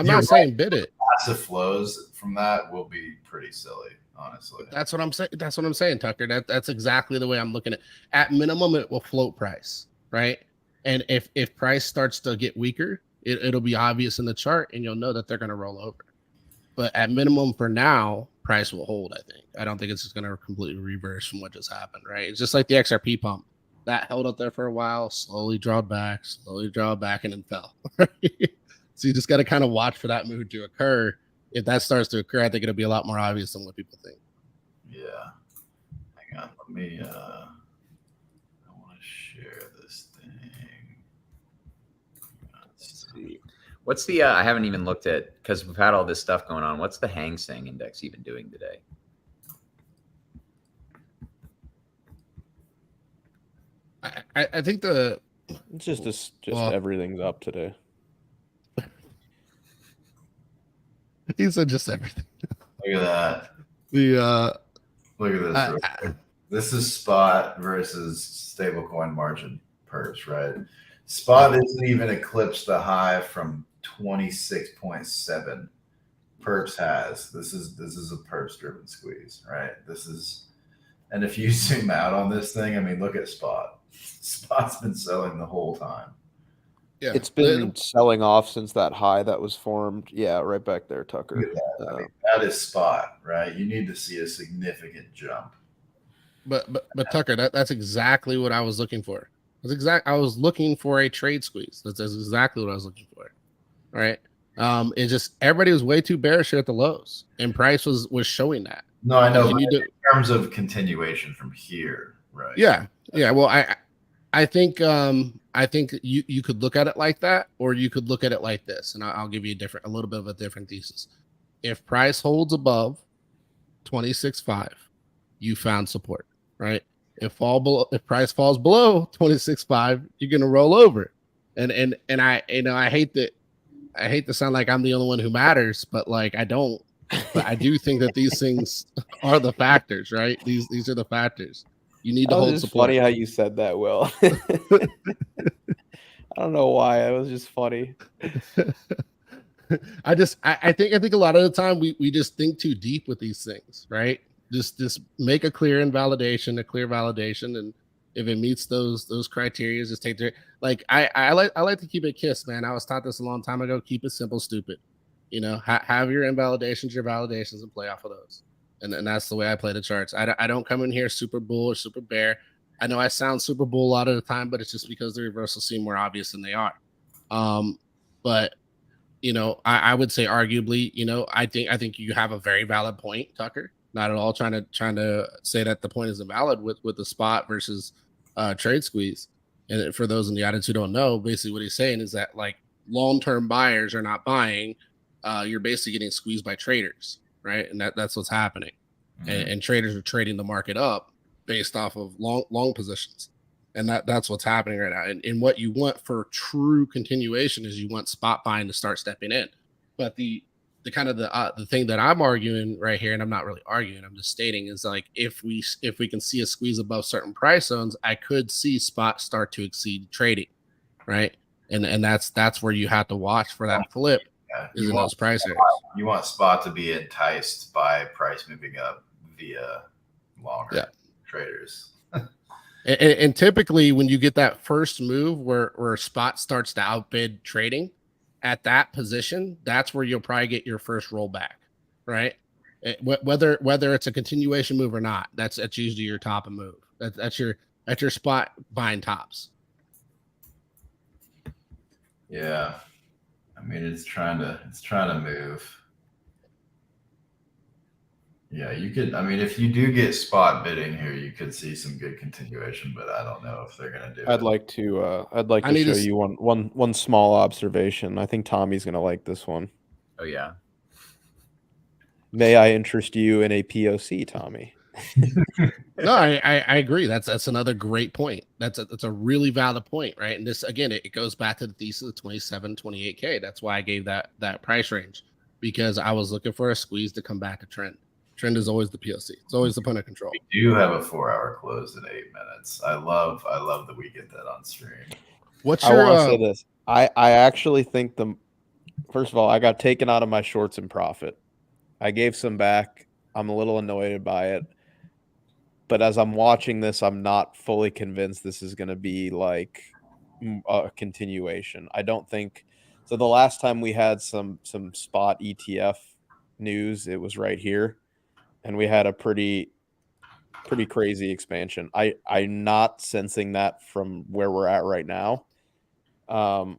not saying bid it. Massive flows from that will be pretty silly, honestly. That's what I'm saying. That's what I'm saying, Tucker. That's exactly the way I'm looking at it. At minimum, it will float price, right? And if price starts to get weaker, it'll be obvious in the chart, and you'll know that they're going to roll over. But at minimum, for now, price will hold. I think. I don't think it's just going to completely reverse from what just happened, right? It's just like the XRP pump that held up there for a while, slowly drawed back, and then fell. Right? So you just got to kind of watch for that move to occur. If that starts to occur, I think it'll be a lot more obvious than what people think. Yeah. Hang on. Let me, I want to share this thing. Let's see. What's the, I haven't even looked at, because we've had all this stuff going on. What's the Hang Seng index even doing today? I think it's just everything's up today. He said just everything. Look at that. Look at this. This is spot versus stablecoin margin purse, right? Spot isn't even eclipsed the high from 26.7. Perps has. This is a perps driven squeeze, right? And if you zoom out on this thing, I mean, look at spot. Spot's been selling the whole time. Yeah, it's been selling off since that high that was formed. Yeah, right back there, Tucker. I mean, that is spot, right? You need to see a significant jump. But Tucker, that's exactly what I was looking for. I was looking for a trade squeeze. That's exactly what I was looking for. All right. It just everybody was way too bearish at the lows, and price was showing that. No, I know. In terms of continuation from here, right? Yeah. Well, I think you could look at it like that, or you could look at it like this, and I'll give you a little bit of a different thesis. If price holds above 26.5, you found support, right? If price falls below 26.5, you're gonna roll over. And I hate to sound like I'm the only one who matters, but like I don't. But I do think that these things are the factors, right? These are the factors. You need to hold support. Funny how you said that, Will. I don't know why. It was just funny. I think a lot of the time we just think too deep with these things, right? Just make a clear validation, and if it meets those criteria, just take it. Like I like to keep it KISS, man. I was taught this a long time ago. Keep it simple, stupid. You know, have your invalidations, your validations, and play off of those. And that's the way I play the charts. I don't come in here super bull or super bear. I know I sound super bull a lot of the time, but it's just because the reversals seem more obvious than they are. But you know, I would say arguably, you know, I think you have a very valid point, Tucker. Not at all trying to say that the point is invalid with the spot versus trade squeeze. And for those in the audience who don't know, basically what he's saying is that like long-term buyers are not buying. You're basically getting squeezed by traders, right? And that's what's happening. Mm-hmm. And traders are trading the market up based off of long positions. And that's what's happening right now. And what you want for true continuation is you want spot buying to start stepping in. But the the thing that I'm arguing right here, and I'm not really arguing, I'm just stating, is like if we can see a squeeze above certain price zones, I could see spot start to exceed trading, right? And that's where you have to watch for that flip. Yeah, is in those price areas. You want spot to be enticed by price moving up via longer traders. And typically when you get that first move where spot starts to outbid trading at that position, that's where you'll probably get your first rollback, right? Whether it's a continuation move or not, that's usually your top of move. That's your spot buying tops. Yeah. I mean, it's trying to move. Yeah, you could. I mean, if you do get spot bidding here, you could see some good continuation, but I don't know if they're gonna do it. I'd like to show you one small observation. I think Tommy's gonna like this one. Oh yeah. May I interest you in a POC, Tommy? No, I agree. That's another great point. That's a really valid point, right? And this again, it goes back to the thesis of 27, 28K. That's why I gave that price range, because I was looking for a squeeze to come back to trend. Trend is always the POC. It's always the point of control. We do have a 4-hour close in 8 minutes. I love that we get that on stream. I want to say this. I actually think first of all, I got taken out of my shorts in profit. I gave some back. I'm a little annoyed by it. But as I'm watching this, I'm not fully convinced this is going to be like a continuation. I don't think so. The last time we had some spot ETF news, it was right here, and we had a pretty crazy expansion. I'm not sensing that from where we're at right now. I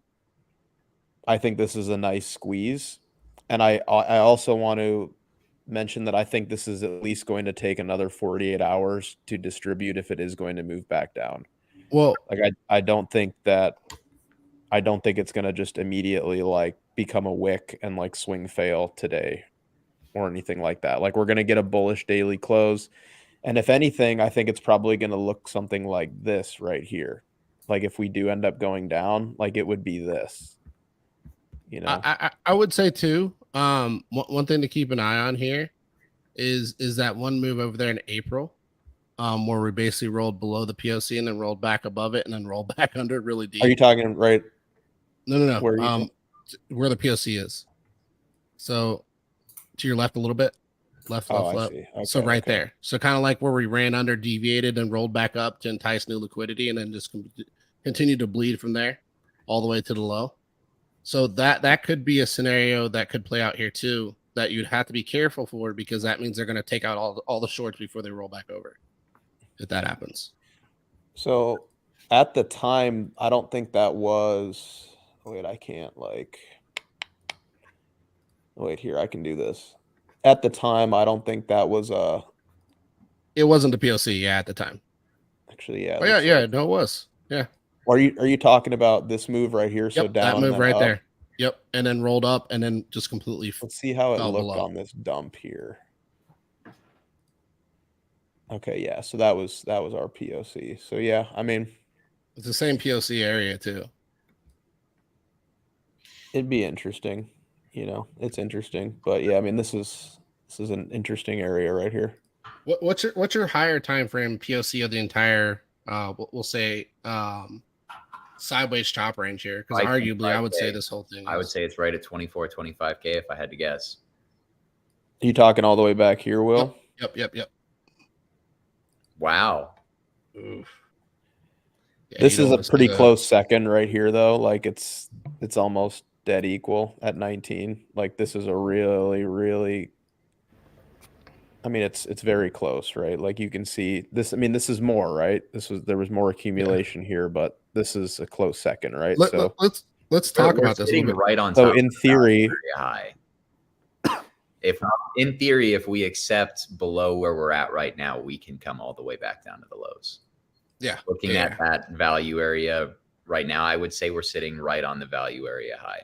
think this is a nice squeeze, and I also want to mention that I think this is at least going to take another 48 hours to distribute if it is going to move back down. Well, like I don't think it's going to just immediately like become a wick and like swing fail today or anything like that. Like we're going to get a bullish daily close. And if anything, I think it's probably going to look something like this right here. Like if we do end up going down, like it would be this, you know. I would say too, one thing to keep an eye on here is that one move over there in April, where we basically rolled below the POC and then rolled back above it and then rolled back under it really deep. Are you talking right? No. Where the POC is. So to your left a little bit, left. Okay, so right there. So kind of like where we ran under, deviated, and rolled back up to entice new liquidity, and then just continue to bleed from there all the way to the low. So that could be a scenario that could play out here too, that you'd have to be careful for, because that means they're going to take out all the shorts before they roll back over, if that happens. So at the time, I don't think that was. Wait, I can't like. Wait here, I can do this. At the time, I don't think that was a. It wasn't the POC, at the time. Actually, yeah. Oh yeah, no, it was. Yeah. Are you talking about this move right here? Yep, So down that move right up? there. Yep, and then rolled up and then just completely. Let's see how it looked below on this dump here. Okay, yeah. So that was our POC. So yeah, I mean, it's the same POC area too. It'd be interesting, you know. It's interesting, but yeah, I mean, this is an interesting area right here. What's your higher time frame POC of the entire? We'll say sideways chop range here, because arguably I would say this whole thing. I would say it's right at 24, 25K if I had to guess. Are you talking all the way back here, Will? Yep. Wow. Oof. Yeah, this is a pretty close second right here, though. Like it's almost dead equal at 19. Like this is a really, really. I mean, it's very close, right? Like you can see this. I mean, this is more, right? There was more accumulation here, but this is a close second, right? Let's talk about this. Right on. So in theory, high. If we accept below where we're at right now, we can come all the way back down to the lows. Yeah. Looking at that value area right now, I would say we're sitting right on the value area high.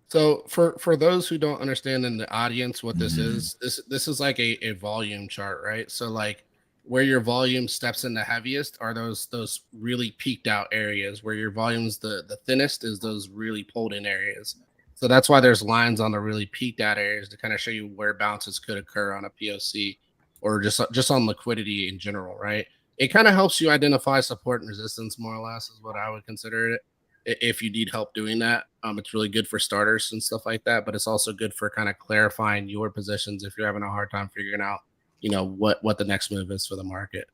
So for those who don't understand in the audience what this is, this is like a volume chart, right? So like where your volume steps in the heaviest are those really peaked out areas. Where your volume's the thinnest is those really pulled in areas. So that's why there's lines on the really peaked out areas to kind of show you where bounces could occur on a POC or just on liquidity in general, right? It kind of helps you identify support and resistance more or less is what I would consider it. If you need help doing that, it's really good for starters and stuff like that, but it's also good for kind of clarifying your positions if you're having a hard time figuring out, what the next move is for the market.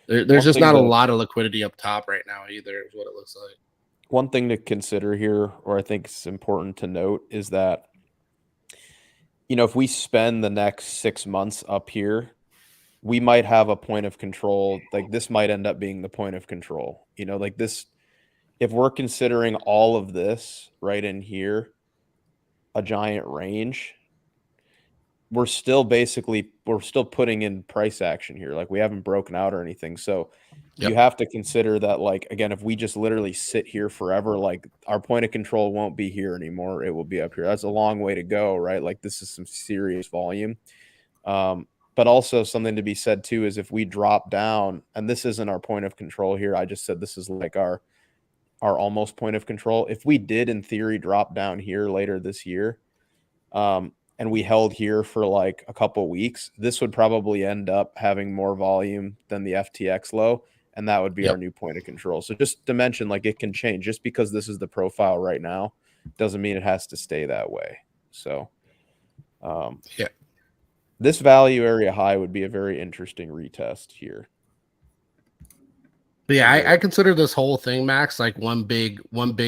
There's just not a lot of liquidity up top right now either, is what it looks like. One thing to consider here, or I think it's important to note, is that, if we spend the next 6 months up here, we might have a point of control. Like this might end up being the point of control, like this. If we're considering all of this right in here, a giant range, we're still putting in price action here. Like we haven't broken out or anything. So you have to consider that, like, again, if we just literally sit here forever, like our point of control won't be here anymore. It will be up here. That's a long way to go, right? Like this is some serious volume. But also something to be said too, is if we drop down, and this isn't our point of control here, I just said this is like our almost point of control. If we did in theory drop down here later this year, and we held here for like a couple weeks, this would probably end up having more volume than the FTX low, and that would be our new point of control. So just to mention, like, it can change. Just because this is the profile right now doesn't mean it has to stay that way. So this value area high would be a very interesting retest here. But yeah, I consider this whole thing, Max, like one big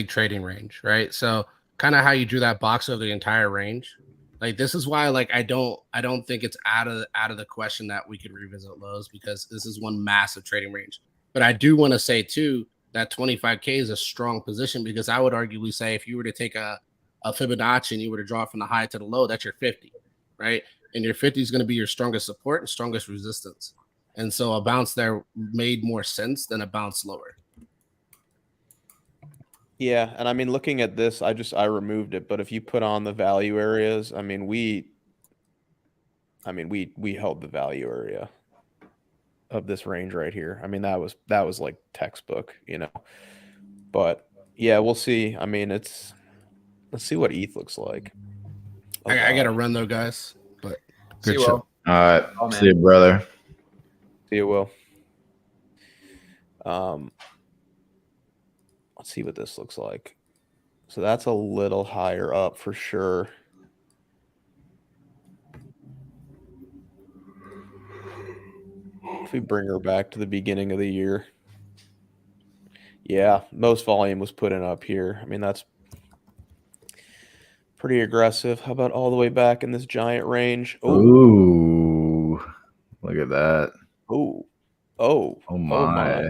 trading range, right? So kind of how you drew that box over the entire range. Like this is why, like, I don't think it's out of the question that we could revisit lows, because this is one massive trading range. But I do want to say too that 25K is a strong position, because I would arguably say if you were to take a Fibonacci and you were to draw from the high to the low, that's your 50, right? And your 50 is going to be your strongest support and strongest resistance. And so a bounce there made more sense than a bounce lower. Yeah, and I mean, looking at this, I removed it, but if you put on the value areas, I mean, we held the value area of this range right here. I mean, that was like textbook, But yeah, we'll see. I mean, let's see what ETH looks like. I got to run though, guys. But good show. All right, see you, brother. See you, Will. Let's see what this looks like. So that's a little higher up for sure. If we bring her back to the beginning of the year. Yeah, most volume was put in up here. I mean, that's pretty aggressive. How about all the way back in this giant range? Ooh, look at that. Oh my.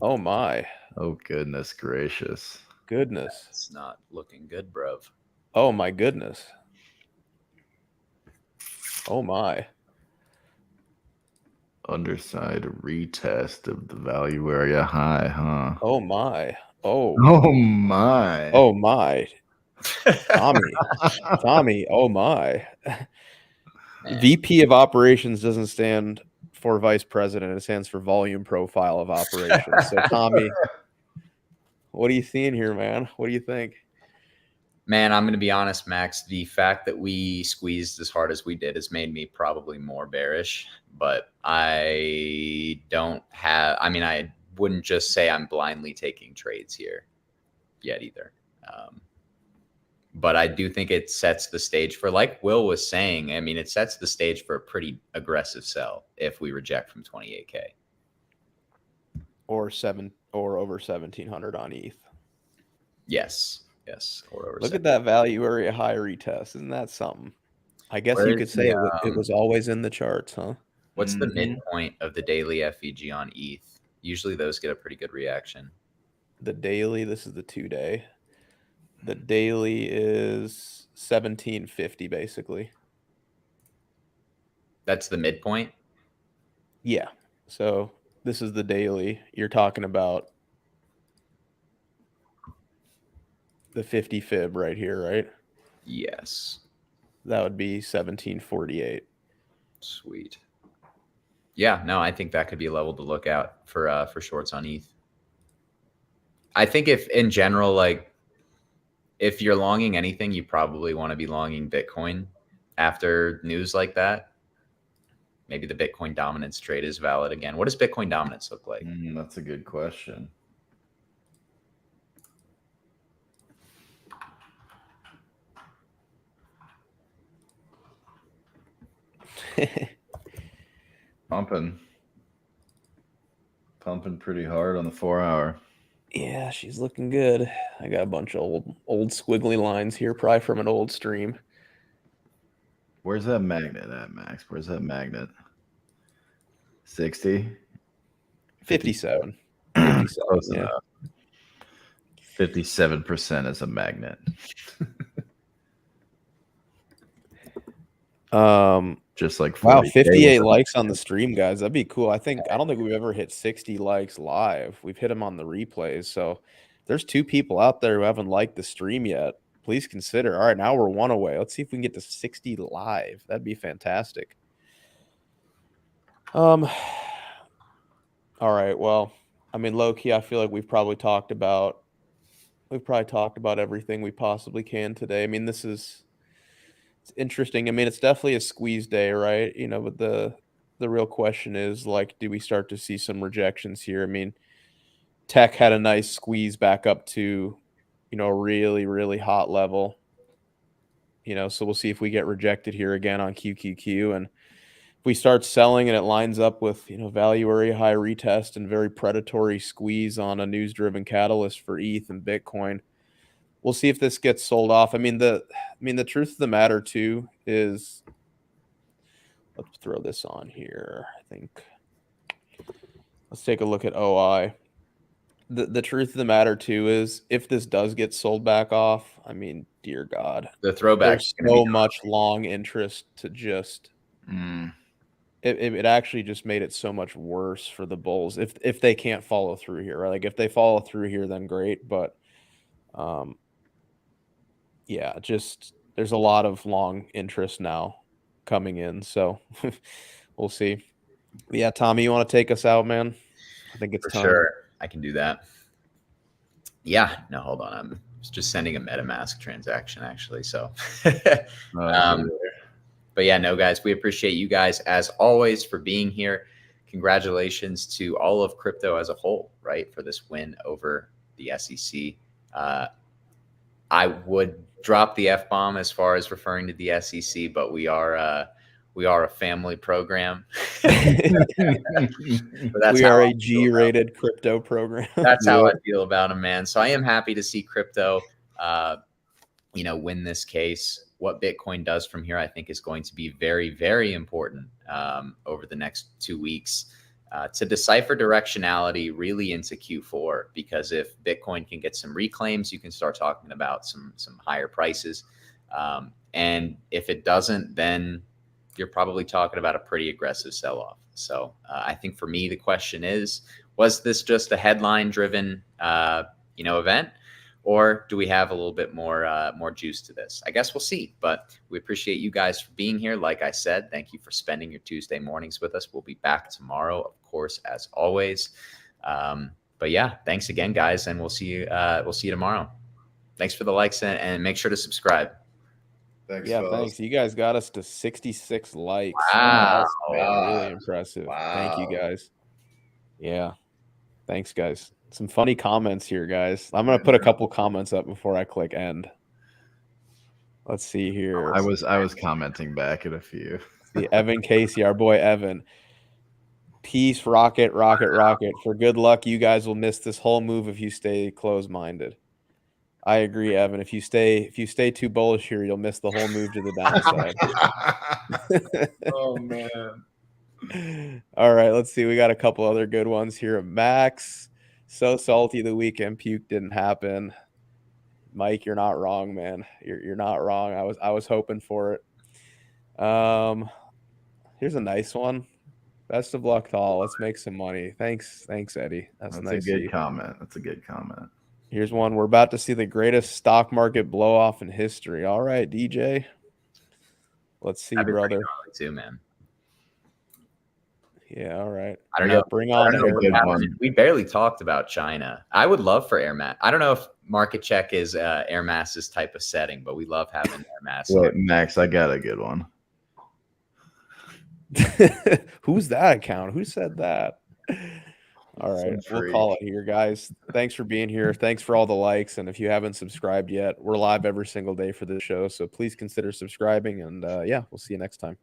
Oh my. Oh goodness gracious. Goodness. It's not looking good, bruv. Oh my goodness. Oh my. Underside retest of the value area high, huh? Oh my. Oh my. Oh my. Tommy, oh my. Man. VP of operations doesn't stand for vice president. It stands for volume profile of operations. So Tommy, what are you seeing here, man? What do you think? Man, I'm going to be honest, Max. The fact that we squeezed as hard as we did has made me probably more bearish, but I wouldn't just say I'm blindly taking trades here yet either. But I do think it sets the stage for, like Will was saying, I mean, it sets the stage for a pretty aggressive sell if we reject from 28K. Or over 1,700 on ETH. Yes. Or over. Look at that value area high retest. Isn't that something? I guess you could say it was always in the charts, huh? What's the midpoint of the daily FVG on ETH? Usually those get a pretty good reaction. The daily, this is the 2-day. The daily is 1750, basically. That's the midpoint? Yeah. So this is the daily. You're talking about the 50 fib right here, right? Yes. That would be 1748. Sweet. Yeah, no, I think that could be a level to look out for shorts on ETH. I think if in general, like, if you're longing anything, you probably want to be longing Bitcoin after news like that. Maybe the Bitcoin dominance trade is valid again. What does Bitcoin dominance look like? That's a good question. Pumping pretty hard on the 4-hour. Yeah, she's looking good. I got a bunch of old squiggly lines here, probably from an old stream. Where's that magnet at, Max? Where's that magnet? 60? 57. 57, yeah. 57% is a magnet. Just like wow, 58 likes on the stream, guys. That'd be cool. I don't think we've ever hit 60 likes live. We've hit them on the replays. So there's 2 people out there who haven't liked the stream yet. Please consider. All right, now we're 1 away. Let's see if we can get to 60 live. That'd be fantastic. All right. Well, I mean, low key, I feel like we've probably talked about everything we possibly can today. I mean, it's interesting. I mean, it's definitely a squeeze day, right? You know, but the real question is, like, do we start to see some rejections here? I mean, tech had a nice squeeze back up to, you know, a really, really hot level. You know, so we'll see if we get rejected here again on QQQ. And if we start selling and it lines up with, you know, value area high retest and very predatory squeeze on a news-driven catalyst for ETH and Bitcoin, we'll see if this gets sold off. I mean, the truth of the matter too is, let's throw this on here. I think let's take a look at OI. The truth of the matter too is, if this does get sold back off, I mean, dear God, the throwback. There's so much long interest to just. It actually just made it so much worse for the bulls if they can't follow through here. Right? Like, if they follow through here, then great. But yeah, just there's a lot of long interest now coming in, so we'll see. But yeah, Tommy, you want to take us out, man? I think it's time. Sure. I can do that. Yeah. No, hold on. I'm just sending a MetaMask transaction, actually. So, but yeah, no, guys, we appreciate you guys as always for being here. Congratulations to all of crypto as a whole, right, for this win over the SEC. I would drop the F-bomb as far as referring to the SEC, but we are a family program. We are a G-rated crypto program. That's how I feel about them, man. So I am happy to see crypto, you know, win this case. What Bitcoin does from here, I think, is going to be very, very important over the next 2 weeks to decipher directionality really into Q4. Because if Bitcoin can get some reclaims, you can start talking about some higher prices. And if it doesn't, then you're probably talking about a pretty aggressive sell-off. So I think for me, the question is, was this just a headline-driven, you know, event? Or do we have a little bit more juice to this? I guess we'll see. But we appreciate you guys for being here. Like I said, thank you for spending your Tuesday mornings with us. We'll be back tomorrow, of course, as always. But yeah, thanks again, guys, and we'll see you tomorrow. Thanks for the likes and make sure to subscribe. Thanks, yeah, fellas. thanks. You guys got us to 66 likes. Wow, really impressive. Wow. Thank you, guys. Yeah, thanks, guys. Some funny comments here, guys. I'm gonna put a couple comments up before I click end. Let's see here. I was commenting back at a few. See, Evan Casey, our boy Evan. Peace, rocket, rocket, rocket. For good luck, you guys will miss this whole move if you stay closed-minded. I agree, Evan. If you stay too bullish here, you'll miss the whole move to the downside. Oh man. All right, let's see. We got a couple other good ones here. Max, so salty the weekend puke didn't happen. Mike, you're not wrong, man. You're not wrong. I was hoping for it. Here's a nice one. Best of luck to all. Let's make some money. Thanks, Eddie. That's nice. A good comment. That's a good comment. Here's one. We're about to see the greatest stock market blow off in history. All right, DJ. Let's see, brother. Too, man. Yeah, all right. I don't know. Bring on Air. We barely talked about China. I would love for Air Mass. I don't know if Market Check is Air Mass's type of setting, but we love having Air Mass. Well, Max, I got a good one. Who's that account? Who said that? All right, we'll call it here, guys. Thanks for being here. Thanks for all the likes. And if you haven't subscribed yet, we're live every single day for this show. So please consider subscribing. And yeah, we'll see you next time.